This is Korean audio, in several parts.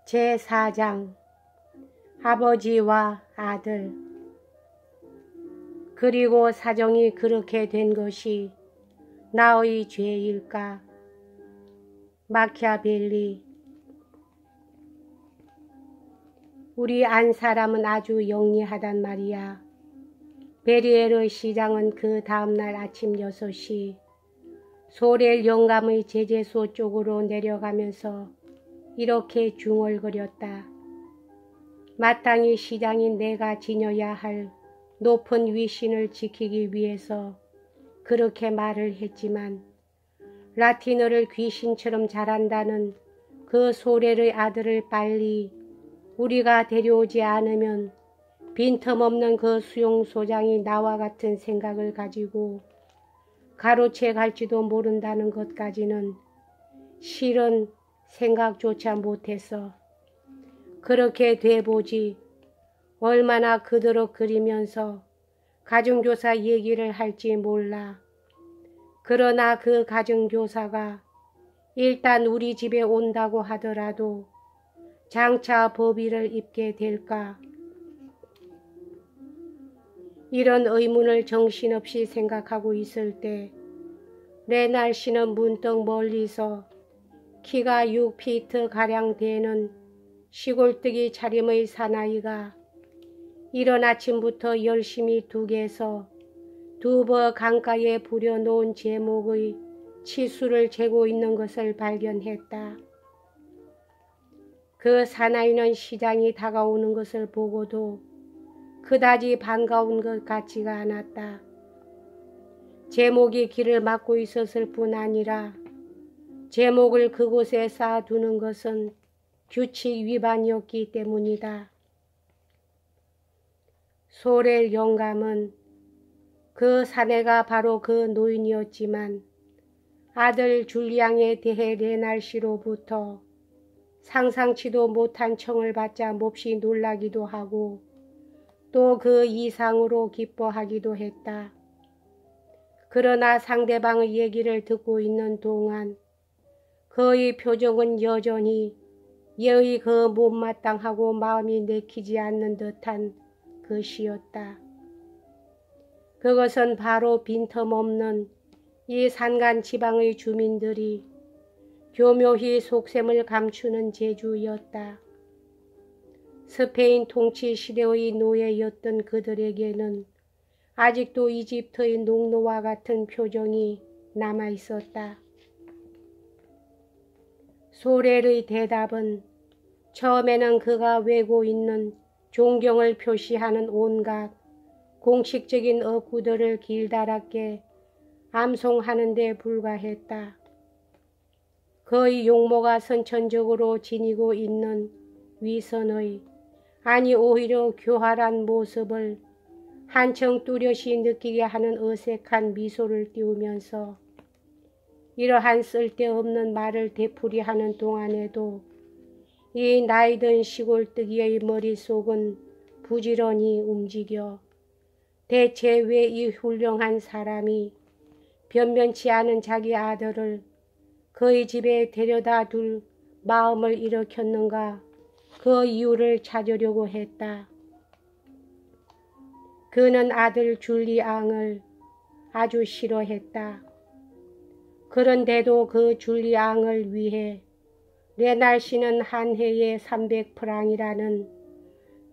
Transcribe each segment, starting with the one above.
제4장 아버지와 아들. 그리고 사정이 그렇게 된 것이 나의 죄일까? 마키아벨리. 우리 안 사람은 아주 영리하단 말이야. 베리에르 시장은 그 다음날 아침 6시 소렐 영감의 제재소 쪽으로 내려가면서 이렇게 중얼거렸다. 마땅히 시장인 내가 지녀야 할 높은 위신을 지키기 위해서 그렇게 말을 했지만 라틴어를 귀신처럼 잘한다는 그 소렐의 아들을 빨리 우리가 데려오지 않으면 빈틈없는 그 수용소장이 나와 같은 생각을 가지고 가로채 갈지도 모른다는 것까지는 실은 생각조차 못했어. 그렇게 돼보지 얼마나 그토록 그리면서 가정교사 얘기를 할지 몰라. 그러나 그 가정교사가 일단 우리 집에 온다고 하더라도 장차 법의를 입게 될까? 이런 의문을 정신없이 생각하고 있을 때 레날 씨는 문득 멀리서 키가 6피트가량 되는 시골뜨기 차림의 사나이가 이른 아침부터 열심히 둑에서 두버 강가에 부려놓은 제목의 치수를 재고 있는 것을 발견했다. 그 사나이는 시장이 다가오는 것을 보고도 그다지 반가운 것 같지가 않았다. 제목이 길을 막고 있었을 뿐 아니라 제목을 그곳에 쌓아두는 것은 규칙 위반이었기 때문이다. 소렐 영감은 그 사내가 바로 그 노인이었지만 아들 줄리앙에 대해 레날 씨로부터 상상치도 못한 청을 받자 몹시 놀라기도 하고 또 그 이상으로 기뻐하기도 했다. 그러나 상대방의 얘기를 듣고 있는 동안 그의 표정은 여전히 예의 그 못마땅하고 마음이 내키지 않는 듯한 것이었다. 그것은 바로 빈틈없는 이 산간 지방의 주민들이 교묘히 속셈을 감추는 재주였다. 스페인 통치 시대의 노예였던 그들에게는 아직도 이집트의 농노와 같은 표정이 남아있었다. 소렐의 대답은 처음에는 그가 외고 있는 존경을 표시하는 온갖 공식적인 어구들을 길다랗게 암송하는 데 불과했다. 그의 용모가 선천적으로 지니고 있는 위선의 아니 오히려 교활한 모습을 한층 뚜렷이 느끼게 하는 어색한 미소를 띄우면서 이러한 쓸데없는 말을 되풀이하는 동안에도 이 나이든 시골뜨기의 머릿속은 부지런히 움직여 대체 왜 이 훌륭한 사람이 변변치 않은 자기 아들을 그의 집에 데려다 둘 마음을 일으켰는가 그 이유를 찾으려고 했다. 그는 아들 줄리앙을 아주 싫어했다. 그런데도 그 줄리앙을 위해 레날 씨는 한 해에 300프랑이라는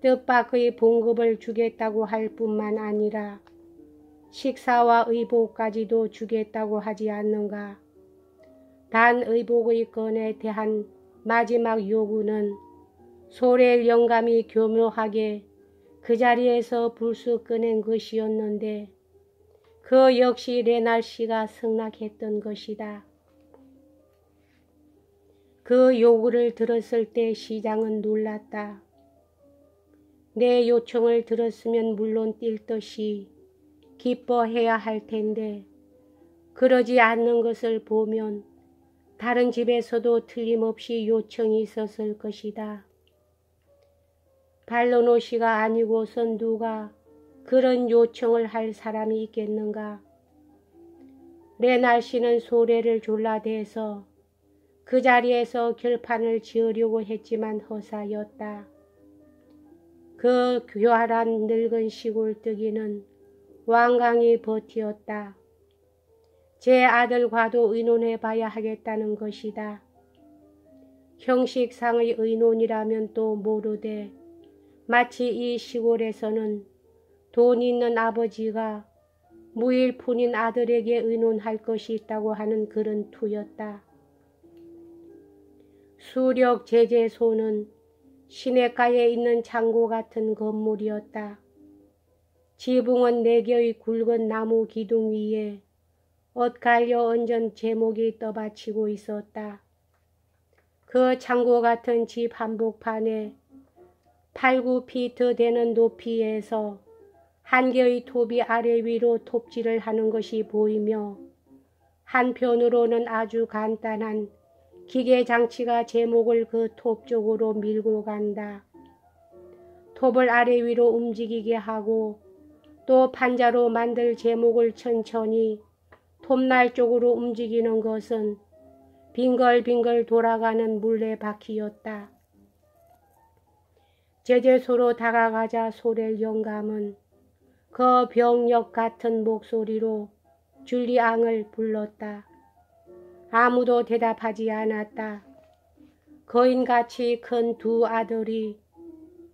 뜻밖의 봉급을 주겠다고 할 뿐만 아니라 식사와 의복까지도 주겠다고 하지 않는가. 단 의복의 건에 대한 마지막 요구는 소렐 영감이 교묘하게 그 자리에서 불쑥 꺼낸 것이었는데 그 역시 레날 씨가 승낙했던 것이다. 그 요구를 들었을 때 시장은 놀랐다. 내 요청을 들었으면 물론 뛸 듯이 기뻐해야 할 텐데 그러지 않는 것을 보면 다른 집에서도 틀림없이 요청이 있었을 것이다. 발로노 씨가 아니고선 누가 그런 요청을 할 사람이 있겠는가. 레날 씨는 소렐을 졸라대서 그 자리에서 결판을 지으려고 했지만 허사였다. 그 교활한 늙은 시골뜨기는 완강히 버티었다. 제 아들과도 의논해 봐야 하겠다는 것이다. 형식상의 의논이라면 또 모르되 마치 이 시골에서는 돈 있는 아버지가 무일푼인 아들에게 의논할 것이 있다고 하는 그런 투였다. 수력 제재소는 시냇가에 있는 창고 같은 건물이었다. 지붕은 4개의 굵은 나무 기둥 위에 엇갈려 얹은 제목이 떠받치고 있었다. 그 창고 같은 집 한복판에 8, 9피트 되는 높이에서 한 개의 톱이 아래 위로 톱질을 하는 것이 보이며 한편으로는 아주 간단한 기계장치가 제목을 그 톱 쪽으로 밀고 간다. 톱을 아래 위로 움직이게 하고 또 판자로 만들 제목을 천천히 톱날 쪽으로 움직이는 것은 빙글빙글 돌아가는 물레바퀴였다. 제재소로 다가가자 소렐 영감은 그 병력 같은 목소리로 줄리앙을 불렀다. 아무도 대답하지 않았다. 거인같이 큰 2 아들이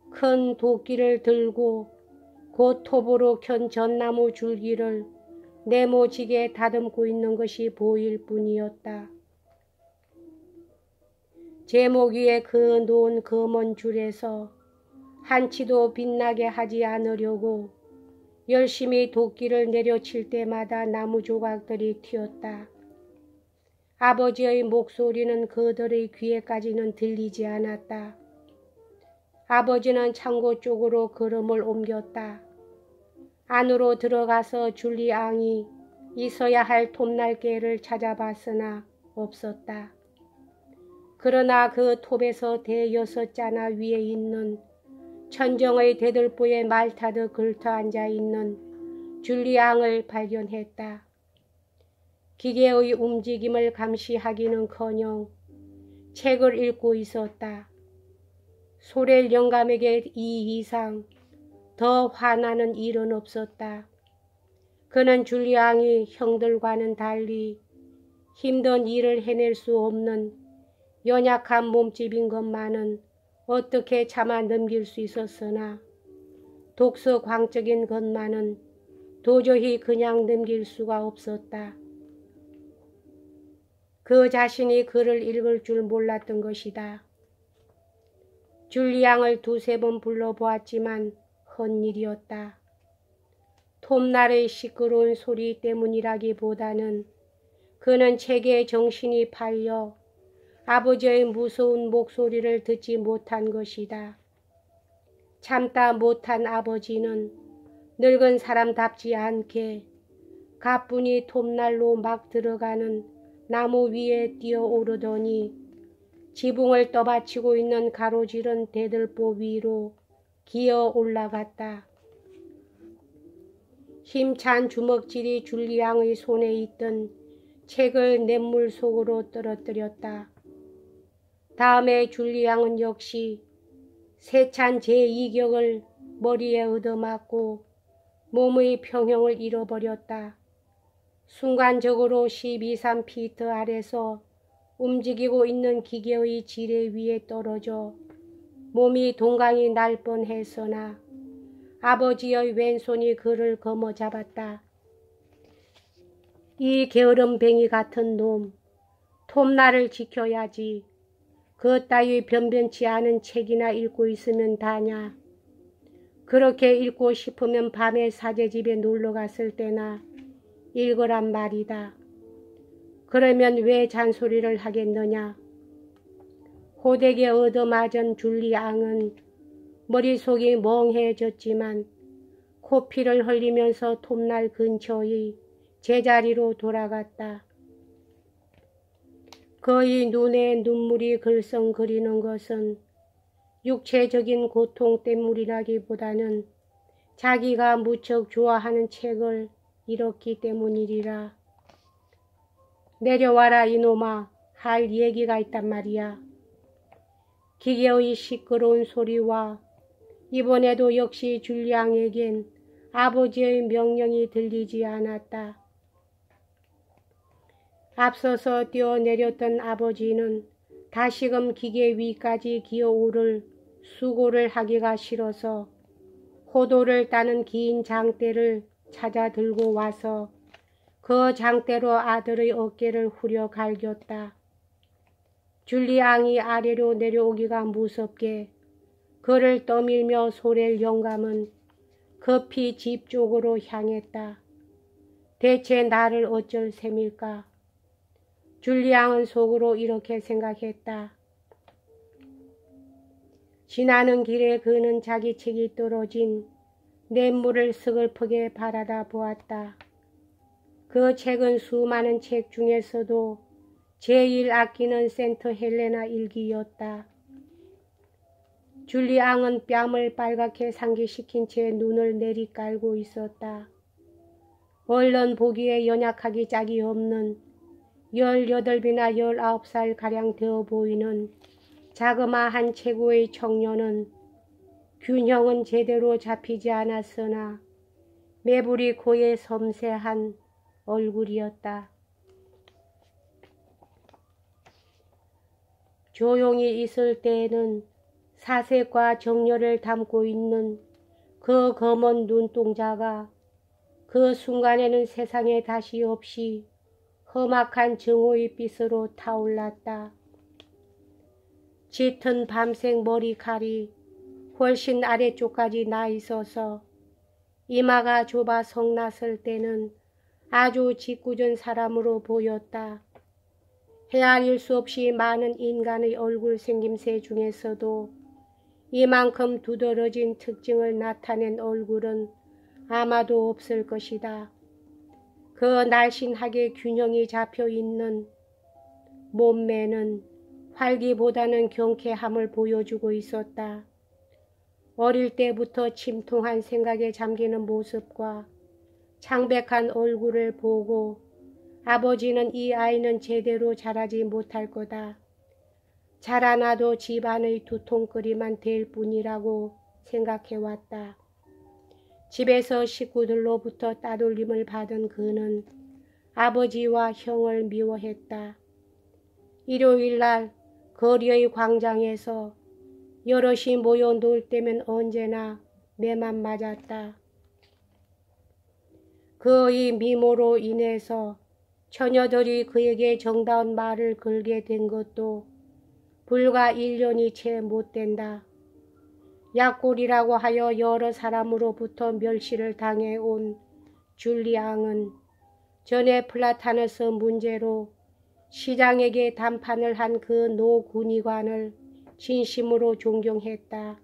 큰 도끼를 들고 곧 톱으로 켠 전나무 줄기를 네모지게 다듬고 있는 것이 보일 뿐이었다. 제목 위에 그 놓은 검은 줄에서 한치도 빛나게 하지 않으려고 열심히 도끼를 내려칠 때마다 나무 조각들이 튀었다. 아버지의 목소리는 그들의 귀에까지는 들리지 않았다. 아버지는 창고 쪽으로 걸음을 옮겼다. 안으로 들어가서 줄리앙이 있어야 할 톱날개를 찾아봤으나 없었다. 그러나 그 톱에서 대6 자나 위에 있는 천정의 대들보에 말 타듯 걸터 앉아있는 줄리앙을 발견했다. 기계의 움직임을 감시하기는커녕 책을 읽고 있었다. 소렐 영감에게 이 이상 더 화나는 일은 없었다. 그는 줄리앙이 형들과는 달리 힘든 일을 해낼 수 없는 연약한 몸집인 것만은 어떻게 참아 넘길 수 있었으나 독서 광적인 것만은 도저히 그냥 넘길 수가 없었다. 그 자신이 글을 읽을 줄 몰랐던 것이다. 줄리앙을 2-3번 불러보았지만 헛일이었다. 톱날의 시끄러운 소리 때문이라기보다는 그는 책에 정신이 팔려 아버지의 무서운 목소리를 듣지 못한 것이다. 참다 못한 아버지는 늙은 사람답지 않게 가뿐히 톱날로 막 들어가는 나무 위에 뛰어오르더니 지붕을 떠받치고 있는 가로지른 대들보 위로 기어 올라갔다. 힘찬 주먹질이 줄리앙의 손에 있던 책을 냇물 속으로 떨어뜨렸다. 다음에 줄리앙은 역시 세찬 제2격을 머리에 얻어맞고 몸의 평형을 잃어버렸다. 순간적으로 12-13피트 아래서 움직이고 있는 기계의 지뢰 위에 떨어져 몸이 동강이 날 뻔했으나 아버지의 왼손이 그를 거머잡았다. 이 게으름뱅이 같은 놈, 톱날을 지켜야지. 그 따위 변변치 않은 책이나 읽고 있으면 다냐. 그렇게 읽고 싶으면 밤에 사제집에 놀러갔을 때나 읽으란 말이다. 그러면 왜 잔소리를 하겠느냐. 호되게 얻어맞은 줄리앙은 머릿속이 멍해졌지만 코피를 흘리면서 톱날 근처의 제자리로 돌아갔다. 그의 눈에 눈물이 글썽거리는 것은 육체적인 고통 때문이라기보다는 자기가 무척 좋아하는 책을 잃었기 때문이리라. 내려와라 이놈아, 할 얘기가 있단 말이야. 기계의 시끄러운 소리와 이번에도 역시 줄리앙에겐 아버지의 명령이 들리지 않았다. 앞서서 뛰어내렸던 아버지는 다시금 기계 위까지 기어오를 수고를 하기가 싫어서 호도를 따는 긴 장대를 찾아 들고 와서 그 장대로 아들의 어깨를 후려 갈겼다. 줄리앙이 아래로 내려오기가 무섭게 그를 떠밀며 소랠 영감은 급히 집 쪽으로 향했다. 대체 나를 어쩔 셈일까? 줄리앙은 속으로 이렇게 생각했다. 지나는 길에 그는 자기 책이 떨어진 냇물을 서글프게 바라다 보았다. 그 책은 수많은 책 중에서도 제일 아끼는 센트 헬레나 일기였다. 줄리앙은 뺨을 빨갛게 상기시킨 채 눈을 내리깔고 있었다. 얼른 보기에 연약하기 짝이 없는 18이나 19살 가량 되어 보이는 자그마한 체구의 청년은 균형은 제대로 잡히지 않았으나 매부리 코에 섬세한 얼굴이었다. 조용히 있을 때에는 사색과 정열을 담고 있는 그 검은 눈동자가 그 순간에는 세상에 다시 없이 험악한 정오의 빛으로 타올랐다. 짙은 밤색 머리칼이 훨씬 아래쪽까지 나 있어서 이마가 좁아 성났을 때는 아주 짓궂은 사람으로 보였다. 헤아릴 수 없이 많은 인간의 얼굴 생김새 중에서도 이만큼 두드러진 특징을 나타낸 얼굴은 아마도 없을 것이다. 그 날씬하게 균형이 잡혀 있는 몸매는 활기보다는 경쾌함을 보여주고 있었다. 어릴 때부터 침통한 생각에 잠기는 모습과 창백한 얼굴을 보고 아버지는 이 아이는 제대로 자라지 못할 거다. 자라나도 집안의 두통거리만 될 뿐이라고 생각해왔다. 집에서 식구들로부터 따돌림을 받은 그는 아버지와 형을 미워했다. 일요일날 거리의 광장에서 여럿이 모여 놀 때면 언제나 매만 맞았다. 그의 미모로 인해서 처녀들이 그에게 정다운 말을 걸게 된 것도 불과 1년이 채 못 된다. 약골이라고 하여 여러 사람으로부터 멸시를 당해온 줄리앙은 전에 플라타너스 문제로 시장에게 담판을 한 그 노 군의관을 진심으로 존경했다.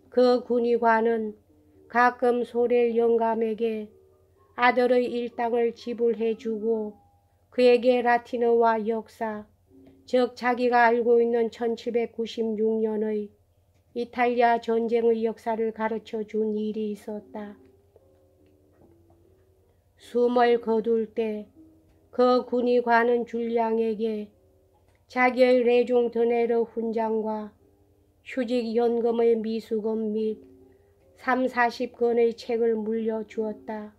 그 군의관은 가끔 소렐 영감에게 아들의 일당을 지불해주고 그에게 라틴어와 역사, 즉 자기가 알고 있는 1796년의 이탈리아 전쟁의 역사를 가르쳐 준 일이 있었다. 숨을 거둘 때 그 군의관은 줄리앙에게 자기의 레종 드네르 훈장과 휴직 연금의 미수금 및 30-40권의 책을 물려주었다.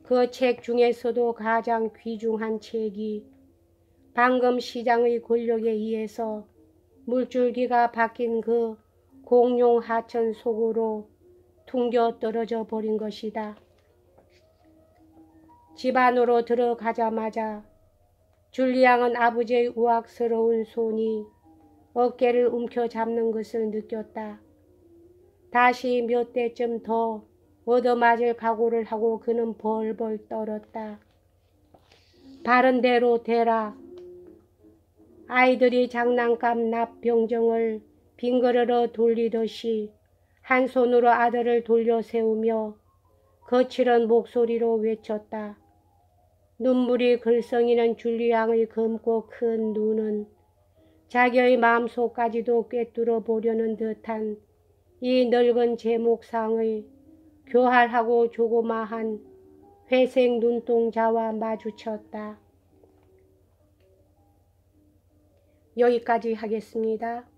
그 책 중에서도 가장 귀중한 책이 방금 시장의 권력에 의해서 물줄기가 바뀐 그 공룡 하천 속으로 퉁겨 떨어져 버린 것이다. 집 안으로 들어가자마자 줄리앙은 아버지의 우악스러운 손이 어깨를 움켜잡는 것을 느꼈다. 다시 몇 대쯤 더 얻어맞을 각오를 하고 그는 벌벌 떨었다. 바른 대로 되라. 아이들이 장난감 납병정을 빙그르르 돌리듯이 한 손으로 아들을 돌려 세우며 거칠은 목소리로 외쳤다. 눈물이 글썽이는 줄리앙의 검고 큰 눈은 자기의 마음속까지도 꿰뚫어 보려는 듯한 이 늙은 제목상의 교활하고 조그마한 회색 눈동자와 마주쳤다. 여기까지 하겠습니다.